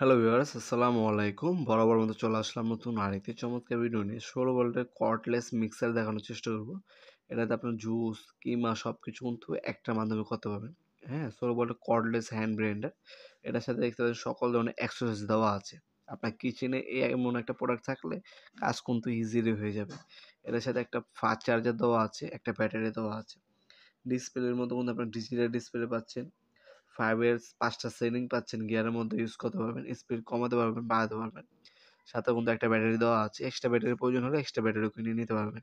Hello viewers, আসসালামু আলাইকুম। বরাবর মতো চলে আসলাম নতুন আরেকটি চমৎকার ভিডিও নিয়ে। 16 ভোল্টের কর্ডলেস মিক্সার দেখানোর চেষ্টা করব। এটাতে আপনার জুস, কিমা সবকিছু কিন্তু একটার মাধ্যমে করতে পারবেন। হ্যাঁ, 16 ভোল্টের কর্ডলেস হ্যান্ড ব্লেন্ডার। এটার সাথে দেখতে পাচ্ছেন সকল ধরনের অ্যাক্সেসরিজ দেওয়া আছে। আপনার কিচেনে এমন একটা প্রোডাক্ট থাকলে কাজ কিন্তু ইজিলি হয়ে যাবে। এটার সাথে একটা ফাস্ট চার্জার দেওয়া আছে, একটা ব্যাটারি দেওয়া আছে। ডিসপ্লের মধ্যে কিন্তু আপনার ডিজিটাল ডিসপ্লে পাচ্ছেন। 5 এর ৫ টা সেটিং পাচ্ছেন, গিয়ারের মধ্যে ইউজ করতে পারবেন, স্পিড কমাতে পারবেন, বাড়াতে পারবেন। সাথে কিন্তু একটা ব্যাটারি দেওয়া আছে। এক্সট্রা ব্যাটারির প্রয়োজন হলে এক্সট্রা ব্যাটারিও কিনে নিতে পারবেন।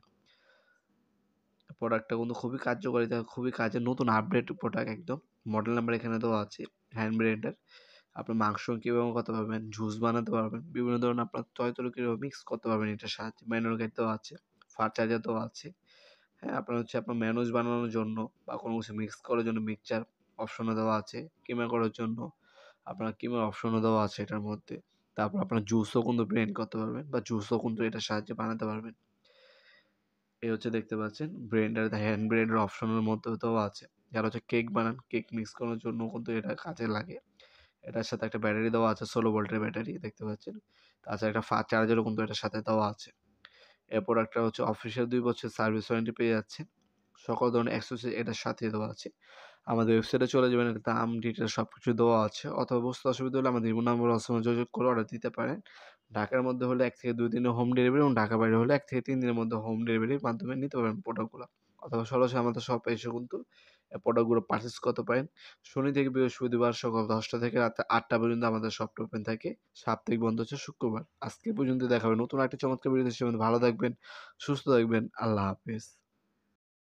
প্রোডাক্টটা কিন্তু খুবই কার্যকারিতা, খুবই কাজের, নতুন আপডেট প্রোডাক্ট একদম। মডেল নাম্বার এখানে দেওয়া আছে। Hand Blender. আপনি মাংস কিভাবে করতে পারবেন, জুস বানাতে পারবেন, বিভিন্ন ধরনের আপনার তরি-তরকারি কিভাবে মিক্স করতে পারবেন এটার সাহায্যে। ম্যানুয়াল গাইড দেওয়া আছে, ফাস্ট চার্জার দেওয়া আছে। হ্যাঁ, আপনার ম্যানুজ বানানোর জন্য বা কোনো কিছু মিক্স করার জন্য মিক্সচার অপশনও দেওয়া আছে। কিমা করার জন্য আপনার কিমার অপশনও দেওয়া আছে এটার মধ্যে। তারপর আপনার জুসও কিন্তু ব্লেন্ড করতে পারবেন বা জুসও কিন্তু এটার সাহায্যে বানাতে পারবেন। এই হচ্ছে দেখতে পাচ্ছেন ব্লেন্ডার, হ্যান্ড ব্লেন্ডার অপশনের মধ্যেও দেওয়া আছে। যারা হচ্ছে কেক বানান, কেক মিক্স করার জন্য কিন্তু এটা কাজে লাগে। এটার সাথে একটা ব্যাটারি দেওয়া আছে, 16 ভোল্টের ব্যাটারি দেখতে পাচ্ছেন। তাছাড়া একটা ফাস্ট চার্জারও কিন্তু এটার সাথে দেওয়া আছে। এই প্রোডাক্টটা হচ্ছে অফিসিয়াল 2 বছর সার্ভিস ওয়ারেন্টি পেয়ে যাচ্ছেন। সকল ধরনের অ্যাক্সেসরিজ এটার সাথে দেওয়া আছে। আমাদের ওয়েবসাইটে চলে যাবেন, এটার দাম, ডিটেইলস সবকিছু দেওয়া আছে। অথবা বুঝতে অসুবিধা হলে আমাদের ইমো নাম্বার অসময়ে যোগাযোগ করে অর্ডার দিতে পারেন। ঢাকার মধ্যে হলে ১ থেকে ২ দিনের হোম ডেলিভারি এবং ঢাকার বাইরে হলে ১ থেকে ৩ দিনের মধ্যে হোম ডেলিভারির মাধ্যমে নিতে পারবেন প্রোডাক্টগুলো। অথবা সরাসরি আমাদের শপে এসে কিন্তু প্রোডাক্টগুলো পারচেজ করতে পারেন। শনি থেকে বৃহস্পতিবার সকাল ১০টা থেকে রাত ৮টা পর্যন্ত আমাদের শপটা ওপেন থাকে। সাপ্তাহিক বন্ধ হচ্ছে শুক্রবার। আজকে পর্যন্ত দেখা হবে নতুন একটা চমৎকার ভিডিওতে। সে পর্যন্ত ভালো থাকবেন, সুস্থ থাকবেন। আল্লাহ হাফেজ।